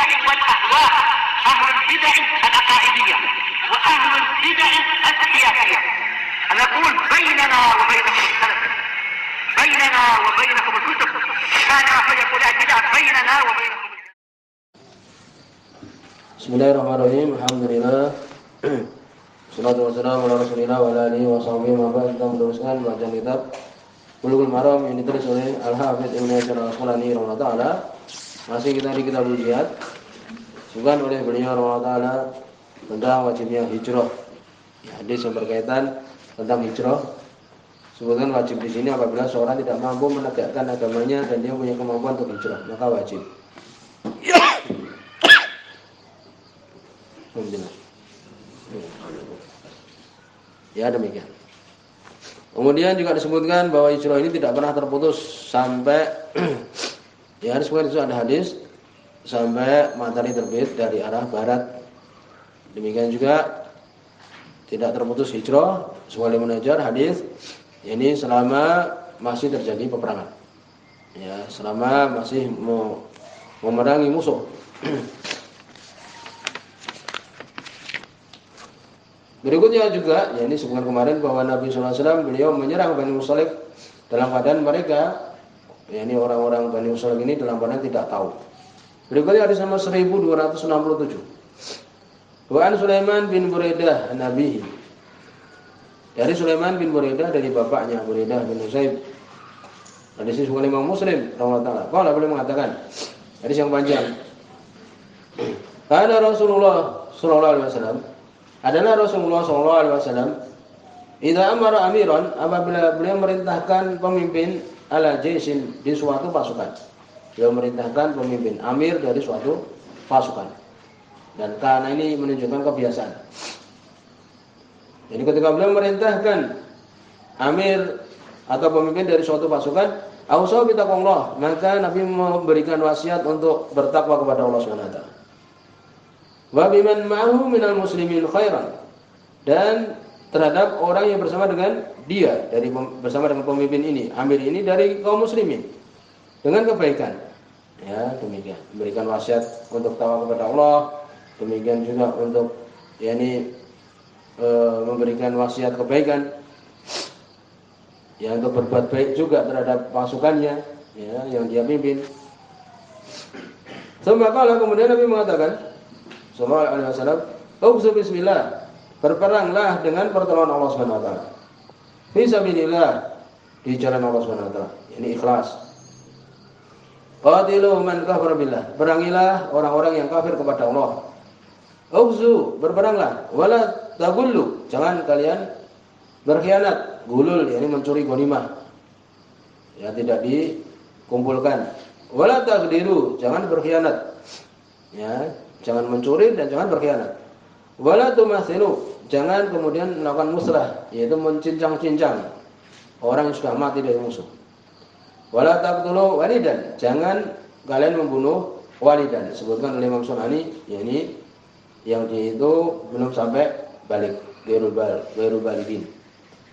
البدع والأهواء، أهل البدع العقائدية وأهل البدع السياسية. نقول بيننا وبينكم السلف، بيننا وبينكم الكتب، كان فيقول البدع بيننا وبينكم. Bismillahirrahmanirrahim. Alhamdulillah. Wassalatu wassalamu ala Rasulillah wa ala alihi wa sahbihi wa ba'd. Kita meneruskan bacaan kitab Bulughul Maram yang ditulis oleh Al-Hafidz Ibnu Hajar Al-Asqalani rahimahullah taala. Masih kita di kitab Jihad. Disebutkan oleh beliau rahimahullah taala tentang wajibnya hijrah. Ya, hadis yang berkaitan tentang hijrah. Sebutkan wajib di sini apabila seorang tidak mampu menegakkan agamanya dan dia punya kemampuan untuk hijrah, maka wajib. Ya, demikian. Kemudian juga disebutkan bahwa hijrah ini tidak pernah terputus sampai ya disebutkan itu ada hadis sampai matahari terbit dari arah barat. Demikian juga tidak terputus hijrah sebagaimana mengajar hadis ini selama masih terjadi peperangan. Ya, selama masih memerangi musuh. Berikutnya juga, ya ini sebutkan kemarin bahwa Nabi SAW beliau menyerang Bani Mustalik dalam keadaan mereka, ya ini orang-orang Bani Mustalik ini dalam keadaan tidak tahu. Berikutnya hadis nomor 1267. Wa an Sulaiman bin Buraidah an-Nabi. Dari Sulaiman bin Buraidah dari bapaknya Buraidah bin Usaib. Hadis ini disebutkan Imam Muslim rahimahullah. Kalau boleh mengatakan hadis yang panjang. Kana Rasulullah sallallahu alaihi wasallam adalah Rasulullah SAW. Idza amara amiran, apabila beliau merintahkan pemimpin ala jaisin di suatu pasukan. Beliau merintahkan pemimpin amir dari suatu pasukan. Dan karena ini menunjukkan kebiasaan. Jadi ketika beliau merintahkan amir atau pemimpin dari suatu pasukan, ausa bi taqwallah, maka Nabi memberikan wasiat untuk bertakwa kepada Allah Subhanahu wa taala. Wa biman ma'ahu minal muslimin khairan, dan terhadap orang yang bersama dengan dia bersama dengan pemimpin ini, amir ini dari kaum muslimin dengan kebaikan. Ya, demikian. Memberikan wasiat untuk tawa kepada Allah, demikian juga untuk memberikan wasiat kebaikan. Ya, untuk berbuat baik juga terhadap pasukannya, ya, yang dia pimpin. Kemudian Nabi mengatakan sallallahu alaihi wasallam, "Uqsu bismillah." Berperanglah dengan pertolongan Allah Subhanahu wa taala. Fi sabilillah, di jalan Allah Subhanahu wa taala. Ini ikhlas. Qatilu man kafara billah. Perangilah orang-orang yang kafir kepada Allah. Uqsu, berperanglah. Wala tagullu, jangan kalian berkhianat. Gulul, yakni mencuri ghanimah. Ya, tidak dikumpulkan. Wala tagdiru, jangan berkhianat. Ya, jangan mencuri dan jangan berkhianat. Wala tumathilu, jangan kemudian melakukan muslah, yaitu mencincang-cincang orang yang sudah mati dari musuh. Wala taqtulu walidan, jangan kalian membunuh walidan. Disebutkan oleh Imam Sunani, yakni yang dia itu belum sampai balik, ghairul balighin.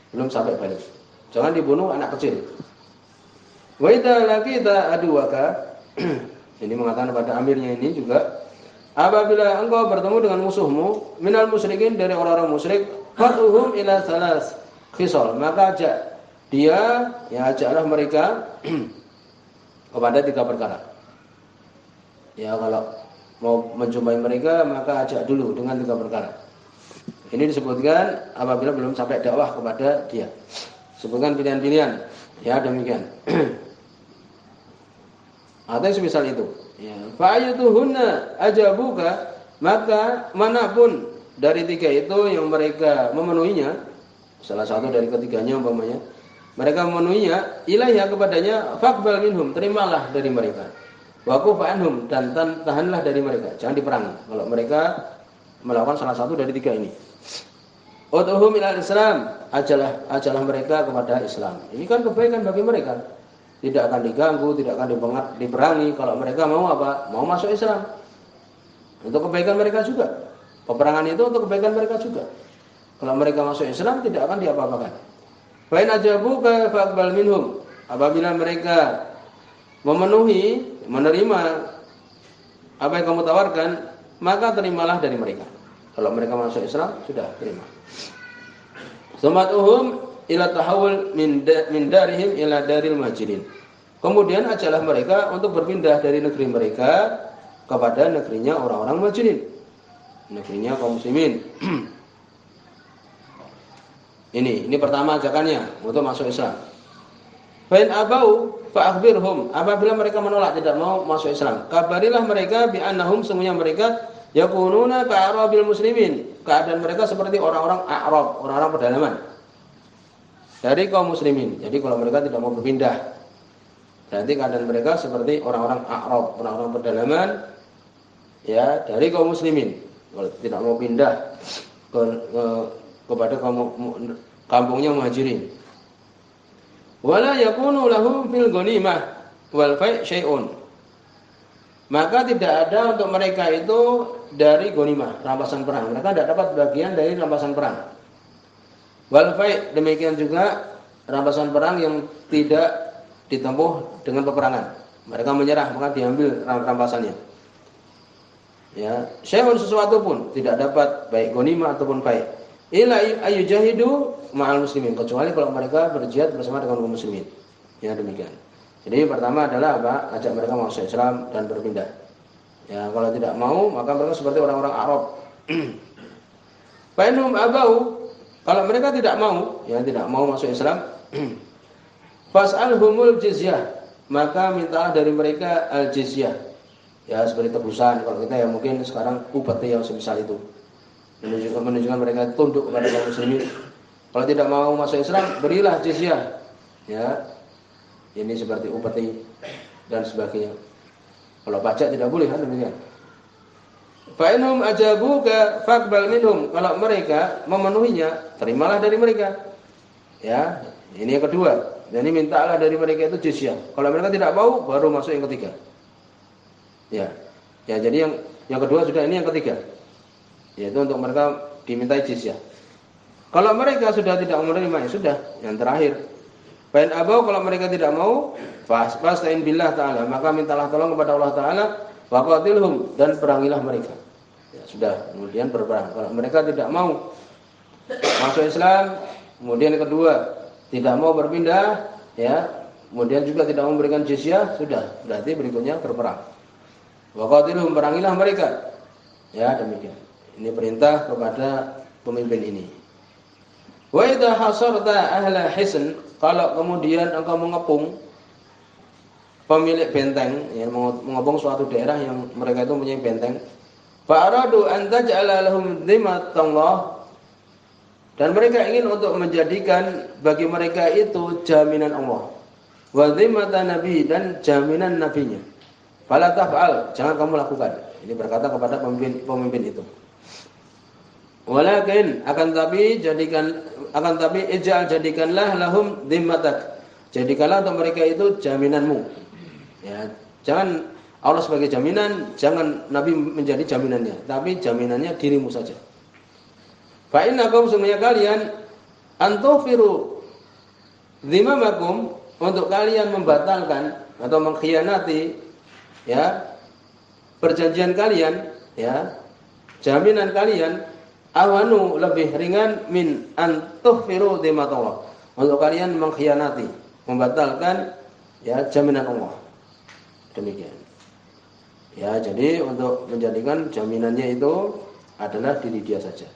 Belum sampai balik. Jangan dibunuh anak kecil. Wa idza laqita aduwaka, ini mengatakan pada amirnya ini juga, apabila engkau bertemu dengan musuhmu minal musyrikin, dari orang-orang musyrik, fatuhum ila salas khisal, maka ajaklah mereka kepada 3 perkara. Ya, kalau mau menjumpai mereka maka ajak dulu dengan 3 perkara. Ini disebutkan apabila belum sampai dakwah kepada dia. Sebutkan pilihan-pilihan. Ya, demikian. Atau semisal itu. Ya, fa'ayatuhunna ajabuka, maka manapun dari 3 itu yang mereka memenuhinya, salah satu dari ketiganya umpamanya, mereka memenuhinya, ilaiha kepadanya, faqbal minhum, terimalah dari mereka. Waquf anhum, dan tahanlah dari mereka, jangan diperangi kalau mereka melakukan salah satu dari 3 ini. Ud'uhum ilal Islam, ajalah mereka kepada Islam. Ini kan kebaikan bagi mereka. Tidak akan diganggu, tidak akan diperangi kalau mereka mau apa? Mau masuk Islam. Untuk kebaikan mereka juga. Peperangan itu untuk kebaikan mereka juga. Kalau mereka masuk Islam tidak akan diapa-apakan. Fa in ajabuka faqbal minhum. Apabila mereka menerima apa yang kamu tawarkan, maka terimalah dari mereka. Kalau mereka masuk Islam, sudah terima. Sumatuhum ila tahawul min darihim ila daril muhajirin. Kemudian ajalah mereka untuk berpindah dari negeri mereka kepada negerinya orang-orang muhajirin, negerinya kaum muslimin. Ini pertama ajakannya untuk masuk Islam. Fa in abau fa akhbirhum, apabila mereka menolak tidak mau masuk Islam, kabarilah mereka bi annahum, semuanya mereka yakununa ka'arabil muslimin, keadaan mereka seperti orang-orang A'rab, orang-orang pedalaman dari kaum muslimin. Jadi kalau mereka tidak mau berpindah, berarti keadaan mereka seperti orang-orang A'rab, orang-orang pedalaman ya dari kaum muslimin. Kalau tidak mau pindah kepada kampungnya muhajirin. Wala yakunu lahum fil ghanimah wal fai' syai'un. Maka tidak ada untuk mereka itu dari ghanimah, rampasan perang. Mereka tidak dapat bagian dari rampasan perang. Wal fai', demikian juga rampasan perang yang tidak ditempuh dengan peperangan. Mereka menyerah, maka diambil rampasannya. Ya, syai'un sesuatu pun tidak dapat, baik ghanimah ataupun fai'. Ila ayyujahidu ma'al muslimin, kecuali kalau mereka berjihad bersama dengan kaum muslimin. Ya, demikian. Jadi pertama adalah apa? Ajak mereka masuk Islam dan berpindah. Ya, kalau tidak mau, maka mereka seperti orang-orang Arab. Fa innahum abau, kalau mereka tidak mau, ya tidak mau masuk Islam, fas'alhumul jizyah, maka mintalah dari mereka al-jizyah. Ya, seperti tebusan. Kalau kita ya mungkin sekarang upeti yang semisal itu. Menunjukkan mereka tunduk kepada kaum muslimin. Kalau tidak mau masuk Islam, berilah jizyah. Ya. Ini seperti upeti dan sebagainya. Kalau pajak tidak boleh, kan demikian. Fa innahum ajabuka faqbal minhum, kalau mereka memenuhinya, terimalah dari mereka. Ya, ini yang kedua. Jadi mintalah dari mereka itu jizyah. Kalau mereka tidak mau, baru masuk yang ketiga. Ya. Ya, jadi yang kedua sudah, ini yang ketiga. Yaitu untuk mereka dimintai jizyah. Kalau mereka sudah tidak menerima, ya sudah, yang terakhir. Fa in abau, kalau mereka tidak mau, fasta'in billah ta'ala, maka mintalah tolong kepada Allah Ta'ala, wa qatilhum, dan perangilah mereka. Ya sudah, kemudian berperang. Kalau mereka tidak mau masuk Islam, kemudian yang kedua tidak mau berpindah, ya, kemudian juga tidak mau memberikan jizyah, sudah, berarti berikutnya berperang. Wa qatilhum, perangilah mereka. Ya, demikian. Ini perintah kepada pemimpin ini. Wa idza hasarta ahla hisn, kalau kemudian engkau mengepung pemilik benteng, ya, mengepung suatu daerah yang mereka itu mempunyai benteng, fa aradu an taj'ala lahum dhimmatallah, dan mereka ingin untuk menjadikan bagi mereka itu jaminan Allah, wa dhimmatan nabi, dan jaminan nabinya. Fala taf'al, jangan kamu lakukan. Ini berkata kepada pemimpin itu. Walakin, akan tapi jadikanlah lahum dhimmatak, jadikanlah untuk mereka itu jaminanmu. Ya, jangan Allah sebagai jaminan, jangan Nabi menjadi jaminannya, tapi jaminannya dirimu saja. Fa innakum, semuanya kalian, antufiru dhimamakum, untuk kalian membatalkan atau mengkhianati, ya, perjanjian kalian, ya, jaminan kalian, awanu, lebih ringan, min antufiru dhimatallah, untuk kalian mengkhianati, membatalkan, ya, jaminan Allah. Demikian. Ya, jadi untuk menjadikan jaminannya itu adalah diri dia saja,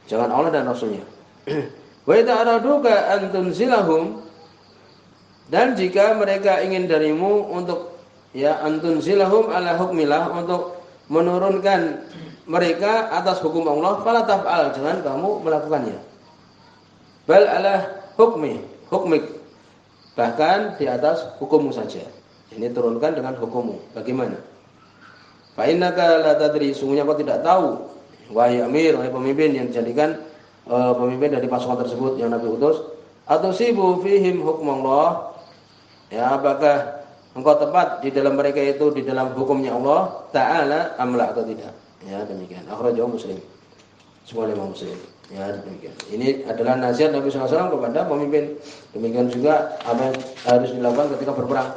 jangan Allah dan Rasulnya. Wa idza araduka an tunzilahum, dan jika mereka ingin darimu untuk, ya, antunzilahum ala hukmillah, untuk menurunkan mereka atas hukum Allah, fala taf'al, jangan kamu melakukannya. Bal ala hukmik, bahkan di atas hukummu saja. Ini turunkan dengan hukummu. Bagaimana? Fa innaka la tadri, sungguhnya kau tidak tahu, wahai amir, wahai pemimpin yang dijadikan pemimpin dari pasukan tersebut yang Nabi utus, atusibu fihim hukmallah, ya, apakah engkau tepat di dalam mereka itu, di dalam hukumnya Allah Ta'ala, amla, atau tidak. Ya, demikian. Akhrajahu Muslim. Semua Imam Muslim. Ya, demikian. Ini adalah nasihat Nabi SAW kepada pemimpin. Demikian juga apa yang harus dilakukan ketika berperang.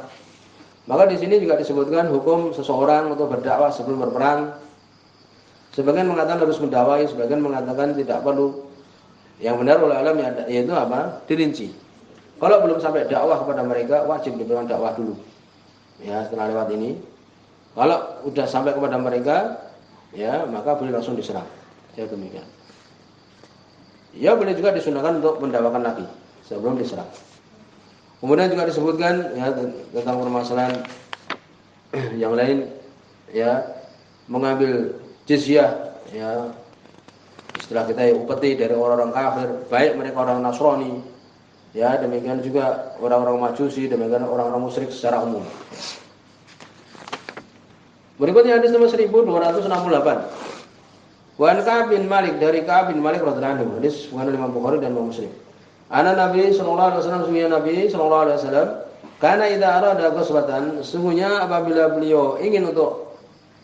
Maka di sini juga disebutkan hukum seseorang untuk berdakwah sebelum berperang. Sebagian mengatakan harus mendakwai, sebagian mengatakan tidak perlu. Yang benar oleh alam yaitu apa? Dirinci. Kalau belum sampai dakwah kepada mereka, wajib diberikan dakwah dulu. Ya, setelah lewat ini. Kalau sudah sampai kepada mereka, ya maka boleh langsung diserang. Ya demikian. Ya boleh juga disunahkan untuk mendakwakan lagi sebelum diserang. Kemudian juga disebutkan ya tentang permasalahan yang lain, ya mengambil jizyah, ya istilah kita ya upeti dari orang-orang kafir, baik mereka orang Nasrani, ya demikian juga orang-orang Majusi, demikian orang-orang musyrik secara umum. Berikutnya hadis nomor 1268. Wa an Ka'ab bin Malik, dari Ka'ab bin Malik radhiyallahu anhu, hadis riwayat Imam Bukhari dan Imam Muslim. Ana Nabi sallallahu alaihi wasallam, sungguhnya Nabi sallallahu alaihi wasallam, karena idza arada ghazwatan, sungguhnya apabila beliau ingin untuk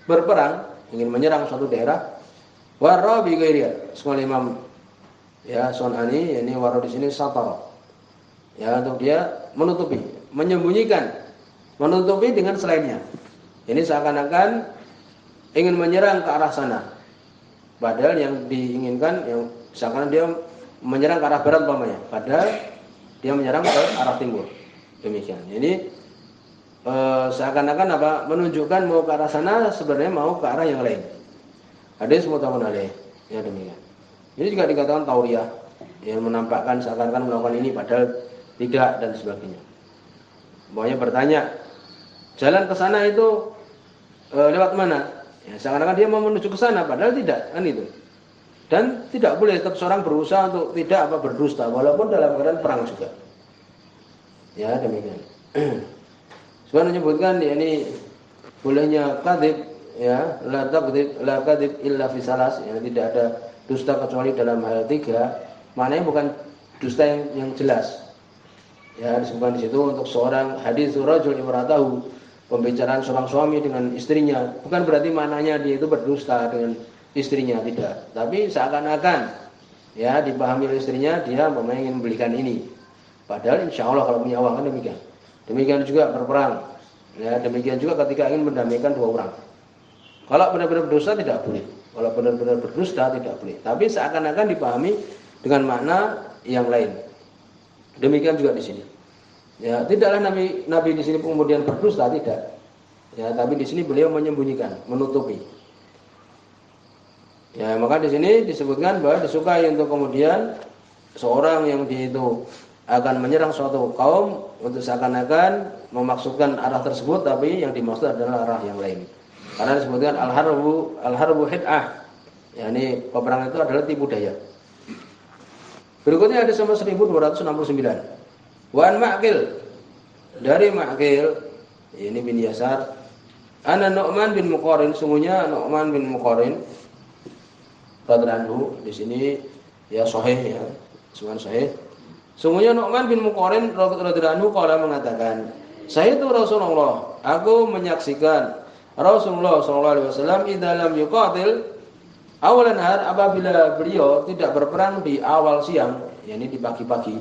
berperang, ingin menyerang suatu daerah, warra bi ghairiha, semua Imam ya Sunani, ini warra di sini satar. Ya, untuk dia menutupi, menyembunyikan, menutupi dengan selainnya. Ini seakan-akan ingin menyerang ke arah sana. Padahal yang diinginkan yang seakan dia menyerang ke arah barat umpamanya, padahal dia menyerang ke arah timur. Demikian. Ini seakan-akan apa? Menunjukkan mau ke arah sana, sebenarnya mau ke arah yang lain. Hadis muttafaqun alaih. Ya demikian. Ini juga dikatakan tauriyah, yang menampakkan seakan-akan melakukan ini padahal tidak dan sebagainya. Pokoknya bertanya, jalan ke sana itu lewat mana? Ya, seakan-akan dia mau menuju ke sana padahal tidak, kan itu. Dan tidak boleh tetap seorang berusaha untuk tidak berdusta walaupun dalam keadaan perang juga. Ya demikian. Sebenarnya menyebutkan ya, ini bolehnya kadzib, ya la kadzib illa fi salas, ya tidak ada dusta kecuali dalam hal tiga. Maknanya bukan dusta yang jelas. Ya disebutkan di situ untuk seorang hadis rajul imratahu, pembicaraan seorang suami dengan istrinya, bukan berarti maknanya dia itu berdusta dengan istrinya, tidak. Tapi seakan-akan ya dipahami oleh istrinya dia ingin membelikan ini. Padahal insya Allah kalau punya uang kan demikian. Demikian juga berperang. Ya demikian juga ketika ingin mendamaikan dua orang. Kalau benar-benar berdusta tidak boleh. Kalau benar-benar berdusta tidak boleh. Tapi seakan-akan dipahami dengan makna yang lain. Demikian juga di sini. Ya tidaklah Nabi di sini kemudian berdusta, tidak. Ya tapi di sini beliau menyembunyikan, menutupi. Ya, maka di sini disebutkan bahwa disukai untuk kemudian seorang yang dia itu akan menyerang suatu kaum untuk seakan-akan memaksudkan arah tersebut, tapi yang dimaksud adalah arah yang lain. Karena disebutkan al-harbu hid'ah. Ya, ini peperangan itu adalah tipu daya. Berikutnya ada nomor 1269. Wa an Ma'qil, dari Ma'qil, ini bin Yasar, ana Nu'man bin Muqarrin, sungguhnya Nu'man bin Muqarrin radhiyallahu di sini ya sahih, ya semua sahih. Sungguhnya Nu'man bin Muqarrin radhiyallahu qala mengatakan, saya itu Rasulullah, aku menyaksikan Rasulullah sallallahu alaihi wasallam idza lam yuqatil awalan nahar, apabila beliau tidak berperang di awal siang, yakni di pagi-pagi,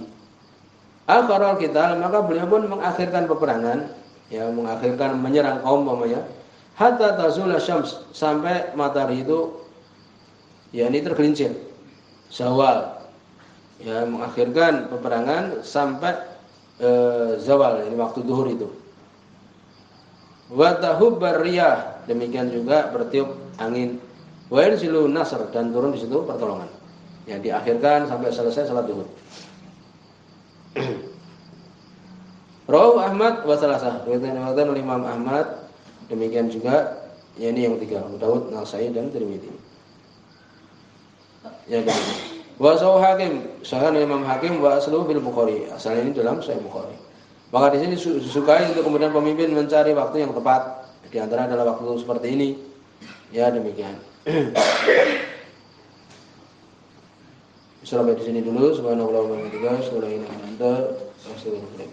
akharal qital, maka beliau pun mengakhirkan peperangan, ya mengakhirkan menyerang kaum umpamanya, hatta tazul syams, sampai matahari itu ya ini tergelincir, zawal, ya mengakhirkan peperangan sampai zawal, ini waktu zuhur itu. Wa tahubbar riyah, demikian juga bertiup angin. Wa yanzilu nasr, dan turun di situ pertolongan. Ya diakhirkan sampai selesai salat zuhur. Rawahu Ahmad wa salasah, diriwayatkan oleh Imam Ahmad, demikian juga ya ini yang tiga, Abu Daud, Nasa'i dan Tirmidzi. Ya demikian. Wa sahih Hakim, sahih Imam Hakim, wa asluhu bil Bukhari, asalnya ini dalam Sahih Bukhari. Maka di sini disukai untuk kemudian pemimpin mencari waktu yang tepat. Di antara adalah waktu seperti ini. Ya demikian. Sampai di sini dulu. Subhanallah wa bihamdihi, asyhadu an la ilaha illa anta, astaghfiruka wa atubu ilaik.